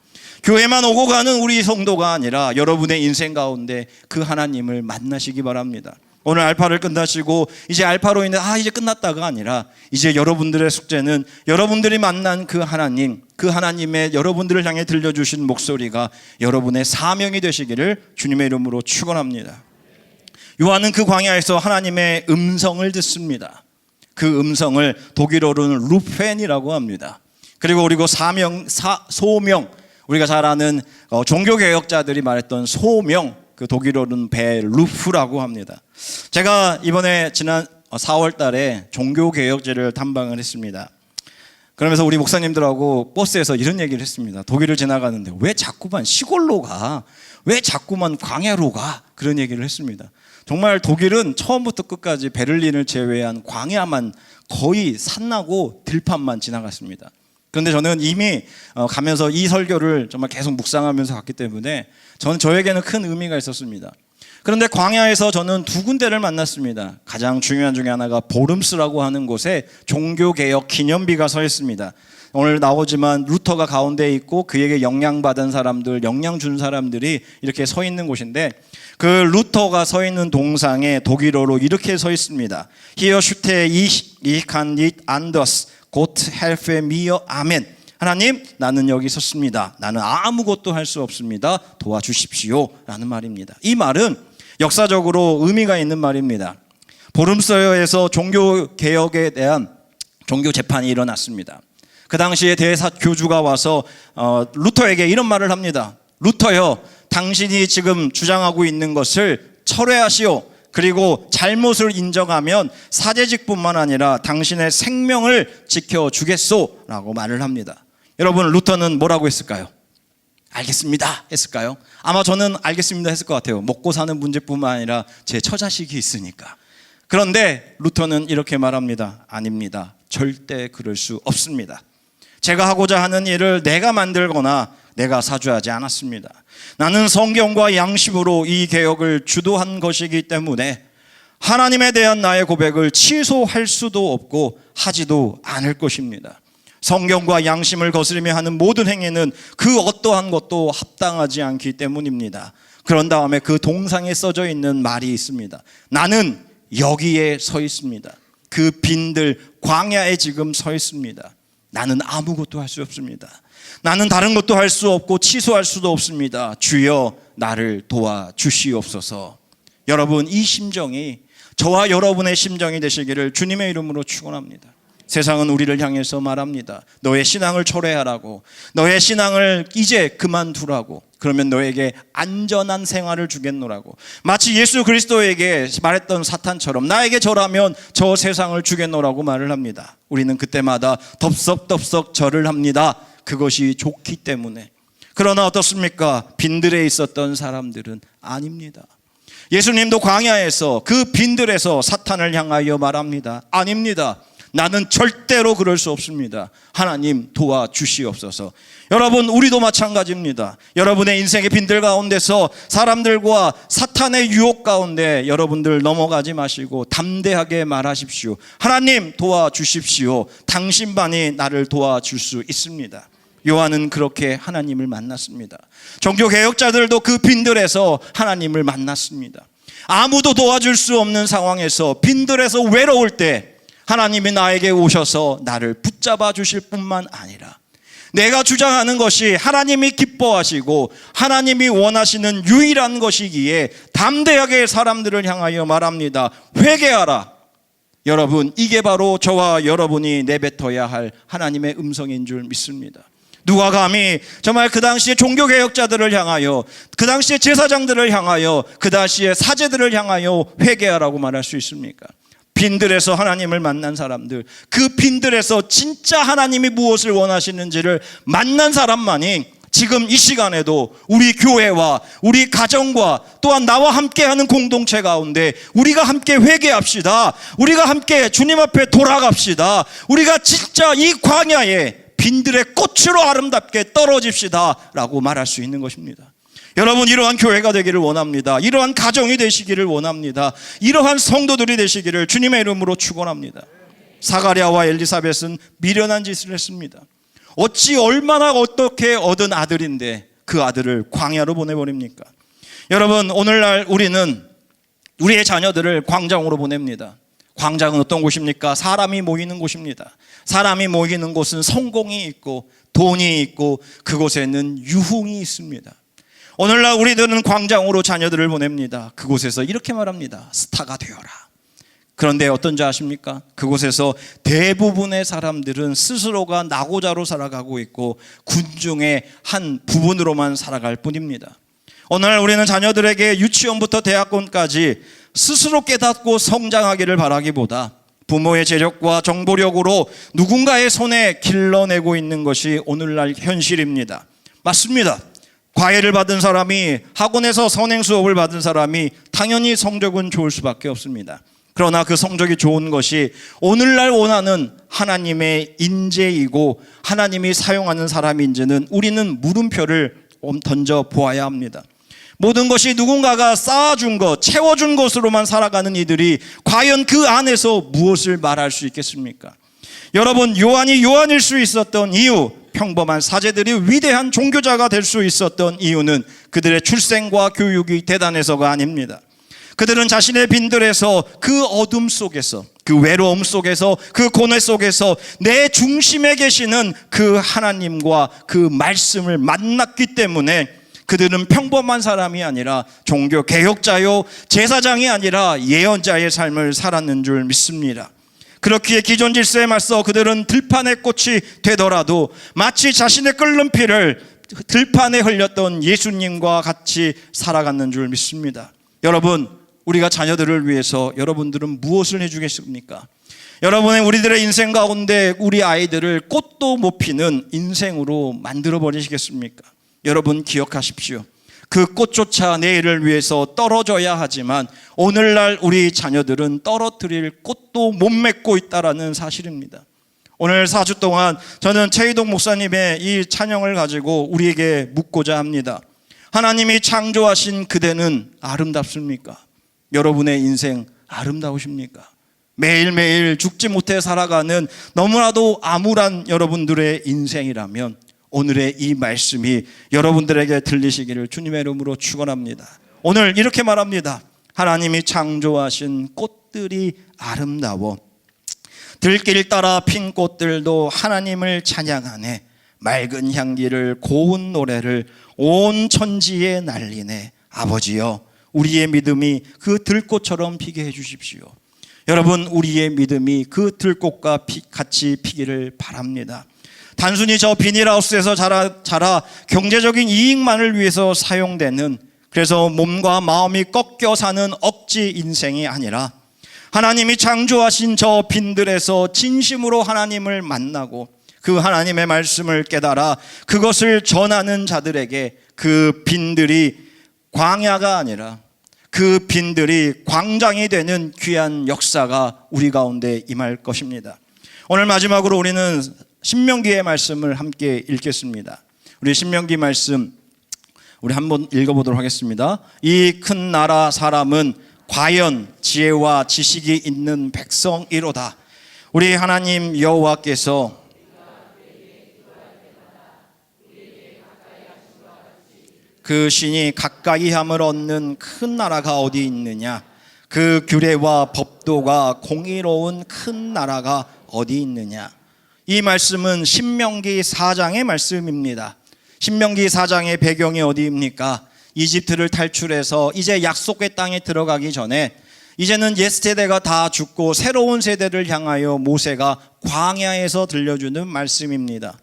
교회만 오고 가는 우리 성도가 아니라 여러분의 인생 가운데 그 하나님을 만나시기 바랍니다. 오늘 알파를 끝나시고 이제 알파로 인해 이제 끝났다가 아니라 이제 여러분들의 숙제는 여러분들이 만난 그 하나님, 그 하나님의 여러분들을 향해 들려주신 목소리가 여러분의 사명이 되시기를 주님의 이름으로 축원합니다. 요한은 그 광야에서 하나님의 음성을 듣습니다. 그 음성을 독일어로는 루펜이라고 합니다. 그리고 소명, 우리가 잘 아는 종교개혁자들이 말했던 소명, 그 독일어로는 베루프라고 합니다. 제가 이번에 지난 4월 달에 종교개혁제를 탐방을 했습니다. 그러면서 우리 목사님들하고 버스에서 이런 얘기를 했습니다. 독일을 지나가는데 왜 자꾸만 시골로 가? 왜 자꾸만 광야로 가? 그런 얘기를 했습니다. 정말 독일은 처음부터 끝까지 베를린을 제외한 광야만, 거의 산나고 들판만 지나갔습니다. 그런데 저는 이미 가면서 이 설교를 정말 계속 묵상하면서 갔기 때문에 저에게는 큰 의미가 있었습니다. 그런데 광야에서 저는 두 군데를 만났습니다. 가장 중요한 중에 하나가 보름스라고 하는 곳에 종교개혁 기념비가 서 있습니다. 오늘 나오지만 루터가 가운데에 있고 그에게 영향받은 사람들, 영향 준 사람들이 이렇게 서 있는 곳인데, 그 루터가 서 있는 동상에 독일어로 이렇게 서 있습니다. Hier stehe ich kann nicht anders. Gott helfe mir. 아멘. 하나님, 나는 여기 섰습니다. 나는 아무것도 할 수 없습니다. 도와주십시오. 라는 말입니다. 이 말은 역사적으로 의미가 있는 말입니다. 보름서여에서 종교개혁에 대한 종교 재판이 일어났습니다. 그 당시에 대사교주가 와서 루터에게 이런 말을 합니다. 루터여, 당신이 지금 주장하고 있는 것을 철회하시오. 그리고 잘못을 인정하면 사제직뿐만 아니라 당신의 생명을 지켜주겠소 라고 말을 합니다. 여러분, 루터는 뭐라고 했을까요? 알겠습니다 했을까요? 아마 저는 알겠습니다 했을 것 같아요. 먹고 사는 문제뿐만 아니라 제 처자식이 있으니까. 그런데 루터는 이렇게 말합니다. 아닙니다. 절대 그럴 수 없습니다. 제가 하고자 하는 일을 내가 만들거나 내가 사주하지 않았습니다. 나는 성경과 양심으로 이 개혁을 주도한 것이기 때문에 하나님에 대한 나의 고백을 취소할 수도 없고 하지도 않을 것입니다. 성경과 양심을 거스르며 하는 모든 행위는 그 어떠한 것도 합당하지 않기 때문입니다. 그런 다음에 그 동상에 써져 있는 말이 있습니다. 나는 여기에 서 있습니다. 그 빈들 광야에 지금 서 있습니다. 나는 아무것도 할 수 없습니다. 나는 다른 것도 할 수 없고 취소할 수도 없습니다. 주여 나를 도와주시옵소서. 여러분, 이 심정이 저와 여러분의 심정이 되시기를 주님의 이름으로 축원합니다. 세상은 우리를 향해서 말합니다. 너의 신앙을 철회하라고, 너의 신앙을 이제 그만두라고, 그러면 너에게 안전한 생활을 주겠노라고. 마치 예수 그리스도에게 말했던 사탄처럼 나에게 절하면 저 세상을 주겠노라고 말을 합니다. 우리는 그때마다 덥석덥석 절을 합니다. 그것이 좋기 때문에. 그러나 어떻습니까? 빈들에 있었던 사람들은 아닙니다. 예수님도 광야에서 그 빈들에서 사탄을 향하여 말합니다. 아닙니다. 나는 절대로 그럴 수 없습니다. 하나님 도와주시옵소서. 여러분, 우리도 마찬가지입니다. 여러분의 인생의 빈들 가운데서 사람들과 사탄의 유혹 가운데 여러분들 넘어가지 마시고 담대하게 말하십시오. 하나님 도와주십시오. 당신만이 나를 도와줄 수 있습니다. 요한은 그렇게 하나님을 만났습니다. 종교개혁자들도 그 빈들에서 하나님을 만났습니다. 아무도 도와줄 수 없는 상황에서 빈들에서 외로울 때 하나님이 나에게 오셔서 나를 붙잡아 주실 뿐만 아니라 내가 주장하는 것이 하나님이 기뻐하시고 하나님이 원하시는 유일한 것이기에 담대하게 사람들을 향하여 말합니다. 회개하라. 여러분, 이게 바로 저와 여러분이 내뱉어야 할 하나님의 음성인 줄 믿습니다. 누가 감히 정말 그 당시에 종교개혁자들을 향하여, 그 당시에 제사장들을 향하여, 그 당시에 사제들을 향하여 회개하라고 말할 수 있습니까? 빈들에서 하나님을 만난 사람들, 그 빈들에서 진짜 하나님이 무엇을 원하시는지를 만난 사람만이 지금 이 시간에도 우리 교회와 우리 가정과 또한 나와 함께하는 공동체 가운데 우리가 함께 회개합시다. 우리가 함께 주님 앞에 돌아갑시다. 우리가 진짜 이 광야에 빈들의 꽃으로 아름답게 떨어집시다 라고 말할 수 있는 것입니다. 여러분, 이러한 교회가 되기를 원합니다. 이러한 가정이 되시기를 원합니다. 이러한 성도들이 되시기를 주님의 이름으로 축원합니다. 사가랴와 엘리사벳은 미련한 짓을 했습니다. 어찌 얼마나 어떻게 얻은 아들인데 그 아들을 광야로 보내버립니까? 여러분, 오늘날 우리는 우리의 자녀들을 광장으로 보냅니다. 광장은 어떤 곳입니까? 사람이 모이는 곳입니다. 사람이 모이는 곳은 성공이 있고 돈이 있고 그곳에는 유흥이 있습니다. 오늘날 우리들은 광장으로 자녀들을 보냅니다. 그곳에서 이렇게 말합니다. 스타가 되어라. 그런데 어떤지 아십니까? 그곳에서 대부분의 사람들은 스스로가 나고자로 살아가고 있고 군중의 한 부분으로만 살아갈 뿐입니다. 오늘 우리는 자녀들에게 유치원부터 대학원까지 스스로 깨닫고 성장하기를 바라기보다 부모의 재력과 정보력으로 누군가의 손에 길러내고 있는 것이 오늘날 현실입니다. 맞습니다. 과외를 받은 사람이, 학원에서 선행 수업을 받은 사람이 당연히 성적은 좋을 수밖에 없습니다. 그러나 그 성적이 좋은 것이 오늘날 원하는 하나님의 인재이고 하나님이 사용하는 사람인지는 우리는 물음표를 던져 보아야 합니다. 모든 것이 누군가가 쌓아준 것, 채워준 것으로만 살아가는 이들이 과연 그 안에서 무엇을 말할 수 있겠습니까? 여러분, 요한이 요한일 수 있었던 이유, 평범한 사제들이 위대한 종교자가 될 수 있었던 이유는 그들의 출생과 교육이 대단해서가 아닙니다. 그들은 자신의 빈들에서 그 어둠 속에서, 그 외로움 속에서, 그 고뇌 속에서 내 중심에 계시는 그 하나님과 그 말씀을 만났기 때문에 그들은 평범한 사람이 아니라 종교 개혁자요, 제사장이 아니라 예언자의 삶을 살았는 줄 믿습니다. 그렇기에 기존 질서에 맞서 그들은 들판의 꽃이 되더라도 마치 자신의 끓는 피를 들판에 흘렸던 예수님과 같이 살아갔는 줄 믿습니다. 여러분, 우리가 자녀들을 위해서 여러분들은 무엇을 해주겠습니까? 여러분의 우리들의 인생 가운데 우리 아이들을 꽃도 못 피는 인생으로 만들어 버리시겠습니까? 여러분 기억하십시오. 그 꽃조차 내일을 위해서 떨어져야 하지만 오늘날 우리 자녀들은 떨어뜨릴 꽃도 못 맺고 있다는 사실입니다. 오늘 4주 동안 저는 최희동 목사님의 이 찬양을 가지고 우리에게 묻고자 합니다. 하나님이 창조하신 그대는 아름답습니까? 여러분의 인생 아름다우십니까? 매일매일 죽지 못해 살아가는 너무나도 암울한 여러분들의 인생이라면 오늘의 이 말씀이 여러분들에게 들리시기를 주님의 이름으로 축원합니다. 오늘 이렇게 말합니다. 하나님이 창조하신 꽃들이 아름다워 들길 따라 핀 꽃들도 하나님을 찬양하네. 맑은 향기를 고운 노래를 온 천지에 날리네. 아버지여, 우리의 믿음이 그 들꽃처럼 피게 해주십시오. 여러분, 우리의 믿음이 그 들꽃과 같이 피기를 바랍니다. 단순히 저 비닐하우스에서 자라 경제적인 이익만을 위해서 사용되는, 그래서 몸과 마음이 꺾여 사는 억지 인생이 아니라 하나님이 창조하신 저 빈들에서 진심으로 하나님을 만나고 그 하나님의 말씀을 깨달아 그것을 전하는 자들에게 그 빈들이 광야가 아니라 그 빈들이 광장이 되는 귀한 역사가 우리 가운데 임할 것입니다. 오늘 마지막으로 우리는 신명기의 말씀을 함께 읽겠습니다. 우리 신명기 말씀 우리 한번 읽어보도록 하겠습니다. 이 큰 나라 사람은 과연 지혜와 지식이 있는 백성이로다. 우리 하나님 여호와께서 그 신이 가까이 함을 얻는 큰 나라가 어디 있느냐? 그 규례와 법도가 공의로운 큰 나라가 어디 있느냐? 이 말씀은 신명기 4장의 말씀입니다. 신명기 4장의 배경이 어디입니까? 이집트를 탈출해서 이제 약속의 땅에 들어가기 전에 이제는 옛 세대가 다 죽고 새로운 세대를 향하여 모세가 광야에서 들려주는 말씀입니다.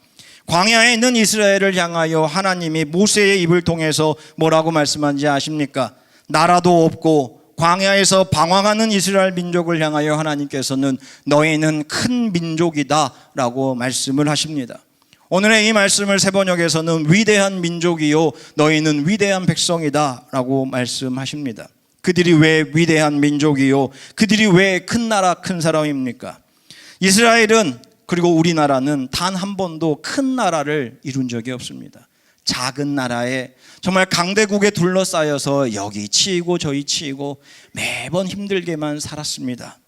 광야에 있는 이스라엘을 향하여 하나님이 모세의 입을 통해서 뭐라고 말씀한지 아십니까? 나라도 없고 광야에서 방황하는 이스라엘 민족을 향하여 하나님께서는 너희는 큰 민족이다 라고 말씀을 하십니다. 오늘의 이 말씀을 세번역에서는 위대한 민족이요 너희는 위대한 백성이다 라고 말씀하십니다. 그들이 왜 위대한 민족이요 그들이 왜 큰 나라 큰 사람입니까? 이스라엘은 그리고 우리나라는 단 한 번도 큰 나라를 이룬 적이 없습니다. 작은 나라에 정말 강대국에 둘러싸여서 여기 치이고 저기 치이고 매번 힘들게만 살았습니다.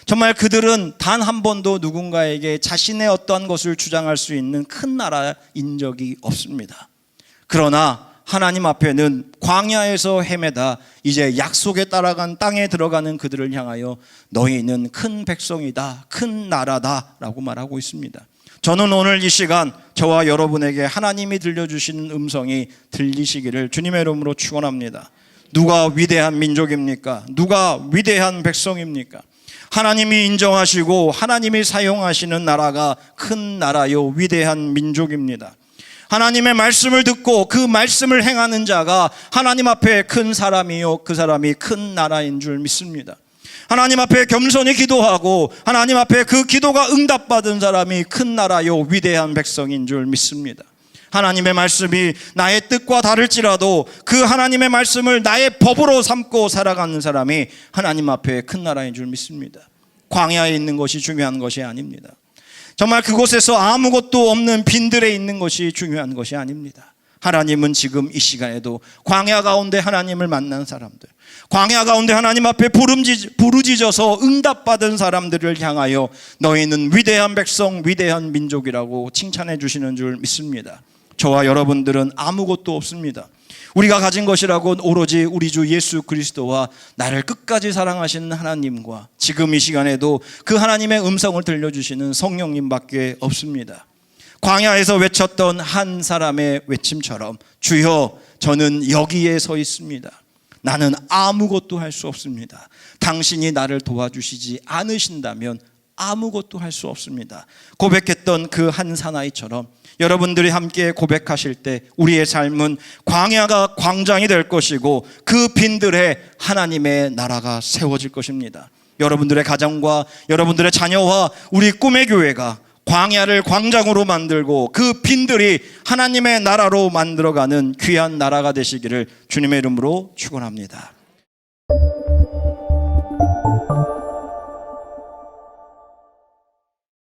정말 그들은 단 한 번도 누군가에게 자신의 어떠한 것을 주장할 수 있는 큰 나라인 적이 없습니다. 그러나 하나님 앞에는 광야에서 헤매다 이제 약속에 따라간 땅에 들어가는 그들을 향하여 너희는 큰 백성이다, 큰 나라다 라고 말하고 있습니다. 저는 오늘 이 시간 저와 여러분에게 하나님이 들려주시는 음성이 들리시기를 주님의 이름으로 축원합니다. 누가 위대한 민족입니까? 누가 위대한 백성입니까? 하나님이 인정하시고 하나님이 사용하시는 나라가 큰 나라요 위대한 민족입니다. 하나님의 말씀을 듣고 그 말씀을 행하는 자가 하나님 앞에 큰 사람이요 그 사람이 큰 나라인 줄 믿습니다. 하나님 앞에 겸손히 기도하고 하나님 앞에 그 기도가 응답받은 사람이 큰 나라요 위대한 백성인 줄 믿습니다. 하나님의 말씀이 나의 뜻과 다를지라도 그 하나님의 말씀을 나의 법으로 삼고 살아가는 사람이 하나님 앞에 큰 나라인 줄 믿습니다. 광야에 있는 것이 중요한 것이 아닙니다. 정말 그곳에서 아무것도 없는 빈들에 있는 것이 중요한 것이 아닙니다. 하나님은 지금 이 시간에도 광야 가운데 하나님을 만난 사람들, 광야 가운데 하나님 앞에 부르짖어서 응답받은 사람들을 향하여 너희는 위대한 백성, 위대한 민족이라고 칭찬해 주시는 줄 믿습니다. 저와 여러분들은 아무것도 없습니다. 우리가 가진 것이라곤 오로지 우리 주 예수 그리스도와 나를 끝까지 사랑하시는 하나님과 지금 이 시간에도 그 하나님의 음성을 들려주시는 성령님밖에 없습니다. 광야에서 외쳤던 한 사람의 외침처럼 주여 저는 여기에 서 있습니다. 나는 아무것도 할 수 없습니다. 당신이 나를 도와주시지 않으신다면 아무것도 할 수 없습니다. 고백했던 그 한 사나이처럼 여러분들이 함께 고백하실 때 우리의 삶은 광야가 광장이 될 것이고 그 빈들에 하나님의 나라가 세워질 것입니다. 여러분들의 가정과 여러분들의 자녀와 우리 꿈의 교회가 광야를 광장으로 만들고 그 빈들이 하나님의 나라로 만들어가는 귀한 나라가 되시기를 주님의 이름으로 축원합니다.